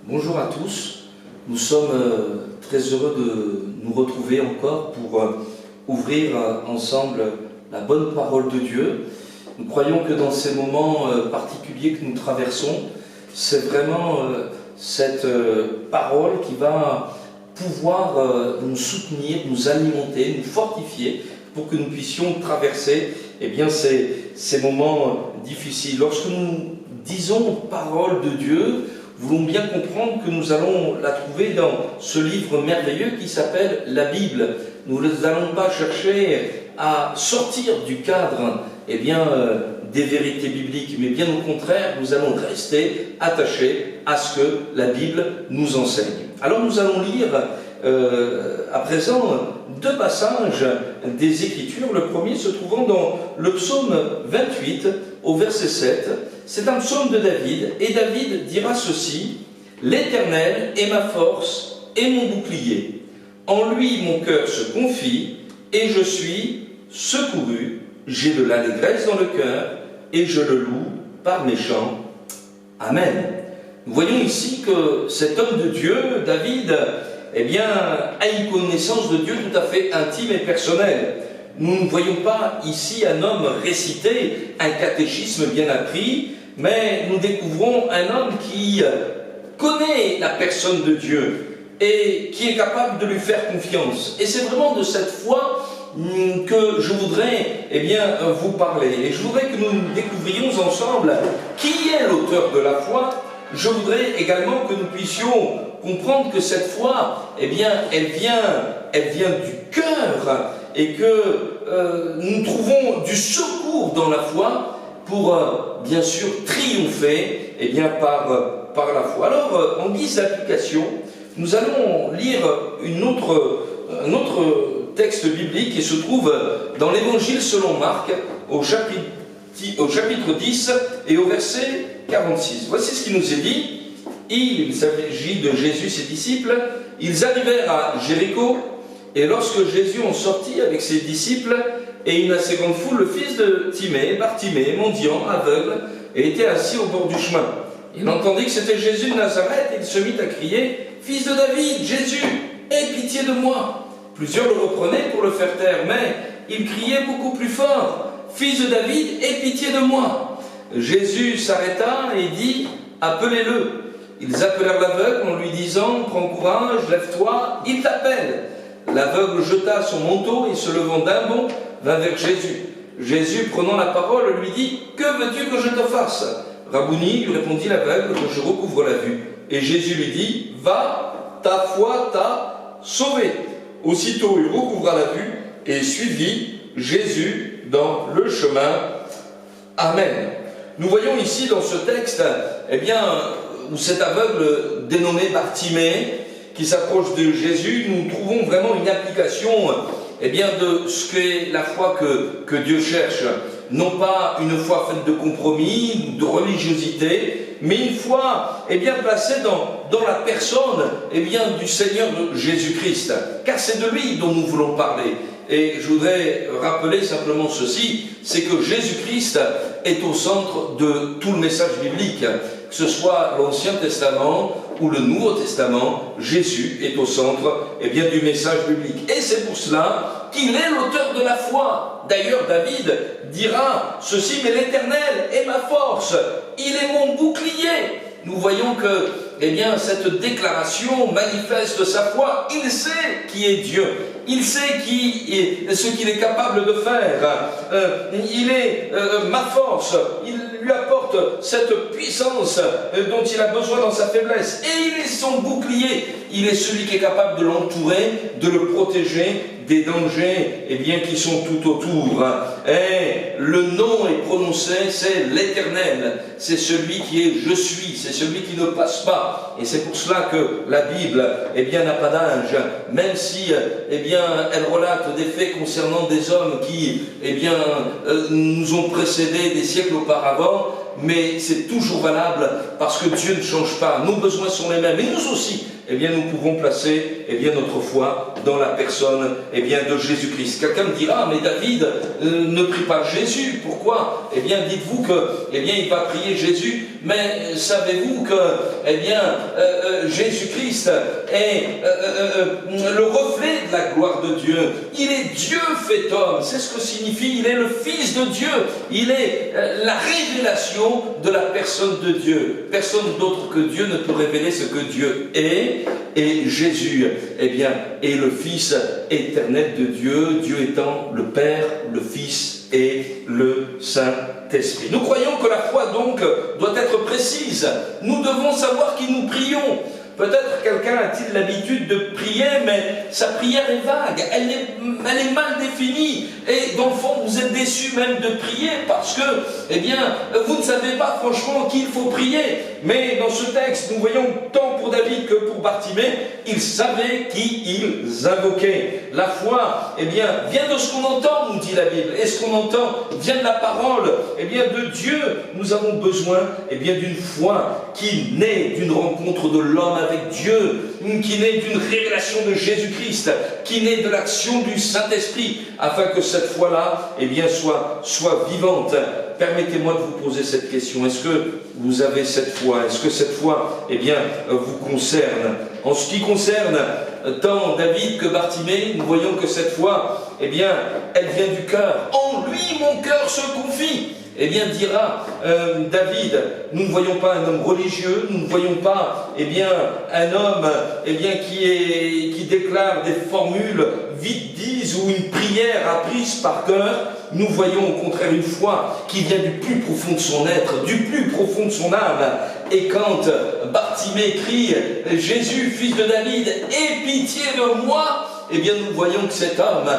Bonjour à tous, nous sommes très heureux de nous retrouver encore pour ouvrir ensemble la bonne parole de Dieu. Nous croyons que dans ces moments particuliers que nous traversons, c'est vraiment cette parole qui va pouvoir nous soutenir, nous alimenter, nous fortifier pour que nous puissions traverser ces moments difficiles. Lorsque nous disons parole de Dieu, voulons bien comprendre que nous allons la trouver dans ce livre merveilleux qui s'appelle la Bible. Nous n'allons pas chercher à sortir du cadre des vérités bibliques, mais bien au contraire, nous allons rester attachés à ce que la Bible nous enseigne. Alors nous allons lire à présent deux passages des Écritures, le premier se trouvant dans le psaume 28 au verset 7. C'est un psaume de David, et David dira ceci: « L'Éternel est ma force et mon bouclier. En lui mon cœur se confie, et je suis secouru. J'ai de l'allégresse dans le cœur, et je le loue par mes chants. » Amen. Nous voyons ici que cet homme de Dieu, David, a une connaissance de Dieu tout à fait intime et personnelle. Nous ne voyons pas ici un homme réciter un catéchisme bien appris, mais nous découvrons un homme qui connaît la personne de Dieu et qui est capable de lui faire confiance. Et c'est vraiment de cette foi que je voudrais vous parler. Et je voudrais que nous découvrions ensemble qui est l'auteur de la foi. Je voudrais également que nous puissions comprendre que cette foi, elle vient du cœur, et que nous trouvons du secours dans la foi pour, bien sûr, triompher par la foi. Alors, en guise d'application, nous allons lire un autre texte biblique qui se trouve dans l'Évangile selon Marc, au chapitre 10 et au verset 46. Voici ce qui nous est dit. Il s'agit de Jésus et ses disciples. Ils arrivèrent à Jéricho, et lorsque Jésus en sortit avec ses disciples et une assez grande foule, le fils de Timée, Bartimée, mendiant, aveugle, était assis au bord du chemin. Il entendit que c'était Jésus de Nazareth, et il se mit à crier: « Fils de David, Jésus, aie pitié de moi !» Plusieurs le reprenaient pour le faire taire, mais il criait beaucoup plus fort: « Fils de David, aie pitié de moi !» Jésus s'arrêta et dit: « Appelez-le. » Ils appelèrent l'aveugle en lui disant: « Prends courage, lève-toi, il t'appelle. » L'aveugle jeta son manteau et se levant d'un bond, vint vers Jésus. Jésus, prenant la parole, lui dit: « Que veux-tu que je te fasse ?» Rabouni, lui répondit l'aveugle, « Je recouvre la vue. » Et Jésus lui dit: « Va, ta foi t'a sauvé. » Aussitôt il recouvra la vue et suivit Jésus dans le chemin. Amen. Nous voyons ici dans ce texte, où cet aveugle dénommé Bartimée, qui s'approche de Jésus, nous trouvons vraiment une application de ce qu'est la foi que Dieu cherche. Non pas une foi faite de compromis, de religiosité, mais une foi placée dans la personne du Seigneur Jésus-Christ. Car c'est de lui dont nous voulons parler. Et je voudrais rappeler simplement ceci, c'est que Jésus-Christ est au centre de tout le message biblique. Que ce soit l'Ancien Testament ou le Nouveau Testament, Jésus est au centre du message biblique. Et c'est pour cela qu'il est l'auteur de la foi. D'ailleurs, David dira ceci: « Mais l'Éternel est ma force, il est mon bouclier. » Nous voyons que cette déclaration manifeste sa foi. Il sait qui est Dieu. Il sait ce qu'il est capable de faire. Il est ma force. Il lui apporte cette puissance dont il a besoin dans sa faiblesse. Et il est son bouclier. Il est celui qui est capable de l'entourer, de le protéger des dangers qui sont tout autour. Et le nom est prononcé, c'est l'Éternel. C'est celui qui est « je suis », c'est celui qui ne passe pas. Et c'est pour cela que la Bible n'a pas d'âge, même si elle relate des faits concernant des hommes qui nous ont précédés des siècles auparavant. Mais c'est toujours valable parce que Dieu ne change pas, nos besoins sont les mêmes, et nous aussi, eh bien, nous pouvons placer notre foi dans la personne de Jésus-Christ. Quelqu'un me dira, mais David ne prie pas Jésus, pourquoi? Eh bien, dites-vous que il va prier Jésus, mais savez-vous que Jésus-Christ est le reflet de la gloire de Dieu. Il est Dieu fait homme, c'est ce que signifie, il est le Fils de Dieu, il est la révélation de la personne de Dieu. Personne d'autre que Dieu ne peut révéler ce que Dieu est, et Jésus est le Fils éternel de Dieu, Dieu étant le Père, le Fils et le Saint-Esprit. Nous croyons que la foi donc doit être précise. Nous devons savoir qui nous prions. Peut-être quelqu'un a-t-il l'habitude de prier, mais sa prière est vague, elle est mal définie, et dans le fond vous êtes déçu même de prier parce que, vous ne savez pas franchement qui il faut prier. Mais dans ce texte, nous voyons tant pour David que pour Bartimée, ils savaient qui ils invoquaient. La foi, vient de ce qu'on entend, nous dit la Bible, et ce qu'on entend vient de la parole, de Dieu. Nous avons besoin, d'une foi qui naît d'une rencontre de l'homme avec Dieu, qui naît d'une révélation de Jésus-Christ, qui naît de l'action du Saint-Esprit, afin que cette foi-là, soit vivante. Permettez-moi de vous poser cette question. Est-ce que vous avez cette foi? Est-ce que cette foi, vous concerne? En ce qui concerne tant David que Bartimée, nous voyons que cette foi, elle vient du cœur. En lui, mon cœur se confie. Dira David, nous ne voyons pas un homme religieux, nous ne voyons pas un homme qui déclare des formules vite dises ou une prière apprise par cœur. Nous voyons au contraire une foi qui vient du plus profond de son être, du plus profond de son âme. Et quand Bartimée crie « Jésus, fils de David, aie pitié de moi », nous voyons que cet homme,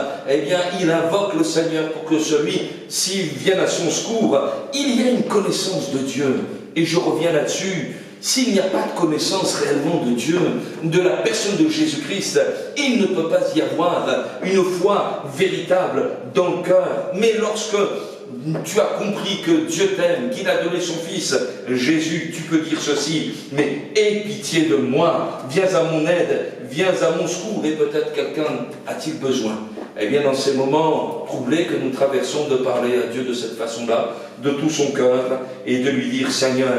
il invoque le Seigneur pour que celui-ci vienne à son secours. Il y a une connaissance de Dieu, et je reviens là-dessus. S'il n'y a pas de connaissance réellement de Dieu, de la personne de Jésus-Christ, il ne peut pas y avoir une foi véritable dans le cœur. Mais lorsque tu as compris que Dieu t'aime, qu'il a donné son Fils, Jésus, tu peux dire ceci, mais aie pitié de moi, viens à mon aide, viens à mon secours. Et peut-être quelqu'un a-t-il besoin, dans ces moments troublés que nous traversons, de parler à Dieu de cette façon-là, de tout son cœur, et de lui dire, Seigneur,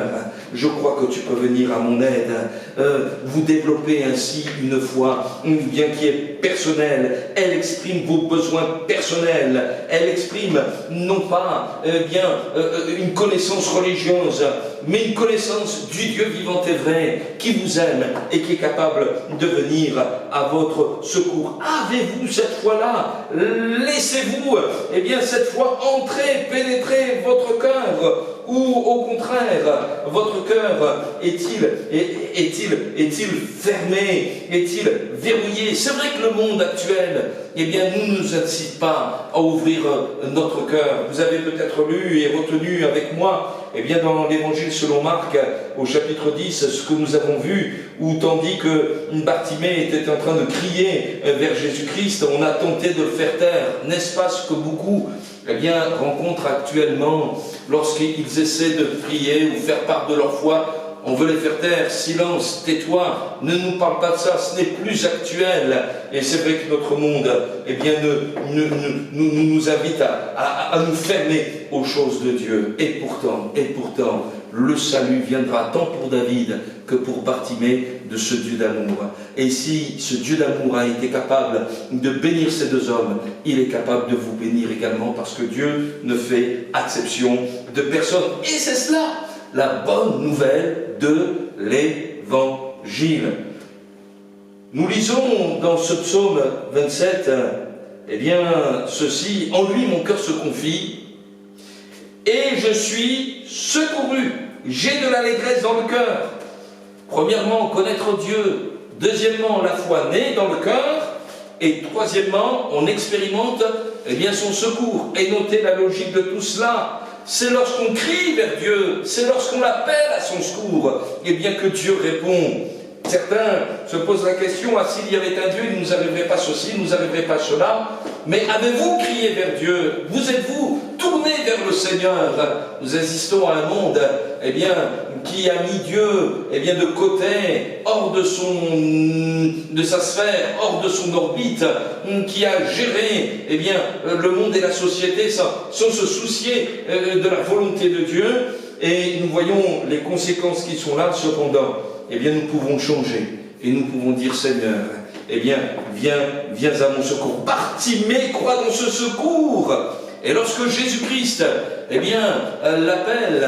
je crois que tu peux venir à mon aide. Vous développez ainsi une foi, qui est personnelle. Elle exprime vos besoins personnels. Elle exprime non pas une connaissance religieuse, mais une connaissance du Dieu vivant et vrai, qui vous aime et qui est capable de venir à votre secours. Avez-vous cette foi-là? Laissez-vous cette foi entrer, pénétrer votre cœur? Ou au contraire, votre cœur est-il fermé? Est-il verrouillé? C'est vrai que le monde actuel, ne nous incite pas à ouvrir notre cœur. Vous avez peut-être lu et retenu avec moi, dans l'évangile selon Marc, au chapitre 10, ce que nous avons vu, où tandis que Bartimée était en train de crier vers Jésus-Christ, on a tenté de le faire taire. N'est-ce pas ce que beaucoup rencontrent actuellement lorsqu'ils essaient de prier ou faire part de leur foi? On veut les faire taire. Silence, tais-toi, ne nous parle pas de ça, ce n'est plus actuel. Et c'est vrai que notre monde nous invite à nous fermer aux choses de Dieu. Et pourtant, le salut viendra tant pour David que pour Bartimée de ce Dieu d'amour. Et si ce Dieu d'amour a été capable de bénir ces deux hommes, il est capable de vous bénir également, parce que Dieu ne fait exception de personne. Et c'est cela, la bonne nouvelle de l'Évangile. Nous lisons dans ce psaume 27, ceci: en lui mon cœur se confie, et je suis secouru. J'ai de l'allégresse dans le cœur. Premièrement, connaître Dieu. Deuxièmement, la foi naît dans le cœur. Et troisièmement, on expérimente son secours. Et notez la logique de tout cela. C'est lorsqu'on crie vers Dieu, c'est lorsqu'on l'appelle à son secours, que Dieu répond. Certains se posent la question, s'il y avait un Dieu, il ne nous arriverait pas ceci, il ne nous arriverait pas cela. Mais avez-vous crié vers Dieu? Vous êtes-vous tourné vers le Seigneur? Nous assistons à un monde, qui a mis Dieu de côté, hors de sa sphère, hors de son orbite, qui a géré le monde et la société sans se soucier de la volonté de Dieu. Et nous voyons les conséquences qui sont là. Cependant, nous pouvons changer et nous pouvons dire: Seigneur, viens à mon secours. Bartimée croit dans ce secours. Et lorsque Jésus-Christ l'appelle,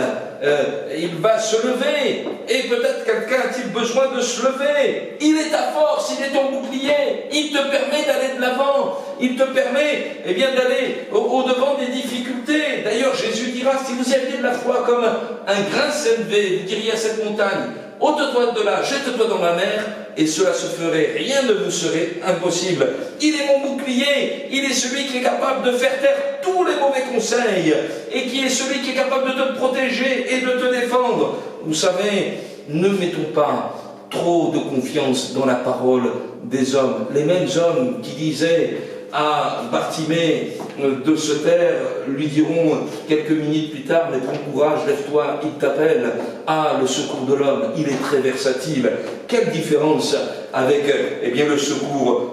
il va se lever. Et peut-être quelqu'un a-t-il besoin de se lever. Il est ta force, il est ton bouclier. Il te permet d'aller de l'avant. Il te permet d'aller au-devant des difficultés. D'ailleurs, Jésus dira: si vous aviez de la foi comme un grain s'élevé, vous diriez à cette montagne: ôte-toi de là, jette-toi dans la mer, et cela se ferait. Rien ne vous serait impossible. Il est mon bouclier, il est celui qui est capable de faire taire tous les mauvais conseils, et qui est celui qui est capable de te protéger et de te défendre. Vous savez, ne mettons pas trop de confiance dans la parole des hommes. Les mêmes hommes qui disaient à Bartimée de se taire lui diront quelques minutes plus tard: mais prends courage, lève-toi, il t'appelle. Ah, le secours de l'homme, il est très versatile. Quelle différence avec le secours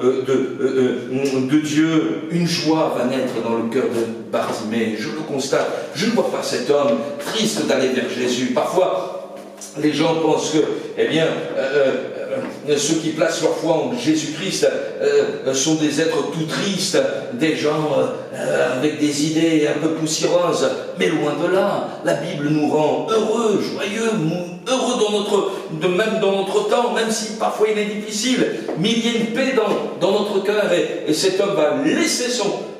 de Dieu. Une joie va naître dans le cœur de Bartimée. Je le constate. Je ne vois pas cet homme triste d'aller vers Jésus. Parfois, les gens pensent que ceux qui placent leur foi en Jésus-Christ sont des êtres tout tristes, des gens avec des idées un peu poussiéreuses. Mais loin de là, la Bible nous rend heureux, joyeux, heureux même dans notre temps, même si parfois il est difficile. Mais il y a une paix dans notre cœur, et cet homme va laisser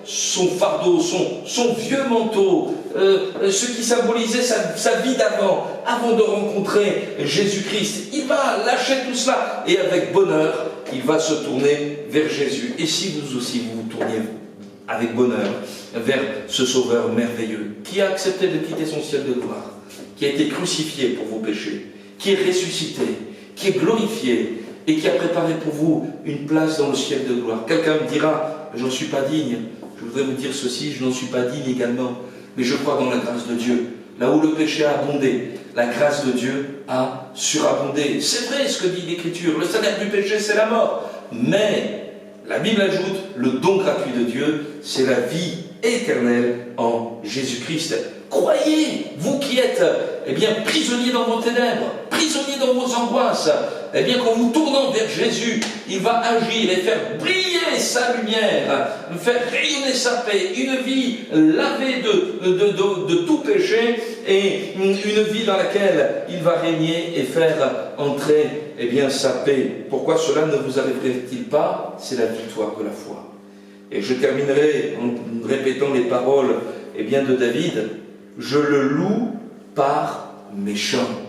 son fardeau, son vieux manteau, ce qui symbolisait sa vie d'avant, avant de rencontrer Jésus-Christ. Il va lâcher tout cela, et avec bonheur, il va se tourner vers Jésus. Et si vous aussi vous vous tourniez avec bonheur vers ce Sauveur merveilleux, qui a accepté de quitter son ciel de gloire, qui a été crucifié pour vos péchés, qui est ressuscité, qui est glorifié, et qui a préparé pour vous une place dans le ciel de gloire. Quelqu'un me dira: j'en suis pas digne. Je voudrais vous dire ceci: je n'en suis pas digne également, mais je crois dans la grâce de Dieu. Là où le péché a abondé, la grâce de Dieu a surabondé. C'est vrai ce que dit l'Écriture: le salaire du péché, c'est la mort. Mais la Bible ajoute: le don gratuit de Dieu, c'est la vie éternelle en Jésus-Christ. Croyez, vous qui êtes prisonniers dans vos ténèbres, prisonniers dans vos angoisses, qu'en vous tournant vers Jésus, il va agir et faire briller sa lumière, faire rayonner sa paix, une vie lavée de tout péché, et une vie dans laquelle il va régner et faire entrer sa paix. Pourquoi cela ne vous arriverait-il pas? C'est la victoire de la foi. Et je terminerai en répétant les paroles de David: je le loue par mes chants.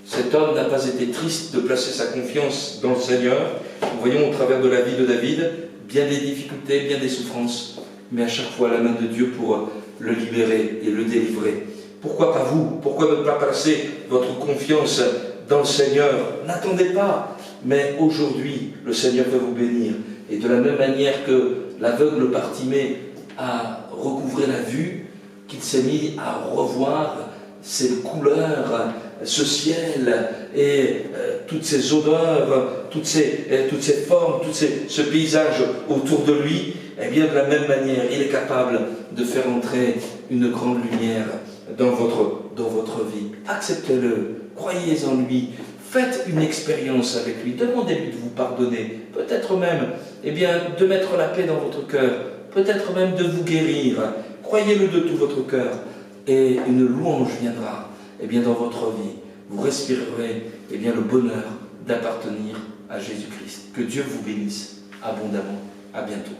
Cet homme n'a pas été triste de placer sa confiance dans le Seigneur. Nous voyons au travers de la vie de David bien des difficultés, bien des souffrances, mais à chaque fois la main de Dieu pour le libérer et le délivrer. Pourquoi pas vous? Pourquoi ne pas placer votre confiance dans le Seigneur? N'attendez pas, mais aujourd'hui le Seigneur veut vous bénir. Et de la même manière que l'aveugle Bartimée a recouvré la vue, qu'il s'est mis à revoir ces couleurs, ce ciel et toutes ces odeurs, toutes ces formes, ce paysage autour de lui, de la même manière, il est capable de faire entrer une grande lumière dans votre vie. Acceptez-le, croyez en lui, faites une expérience avec lui, demandez-lui de vous pardonner, peut-être même de mettre la paix dans votre cœur, peut-être même de vous guérir. Croyez-le de tout votre cœur, et une louange viendra dans votre vie. Vous respirerez le bonheur d'appartenir à Jésus-Christ. Que Dieu vous bénisse abondamment. À bientôt.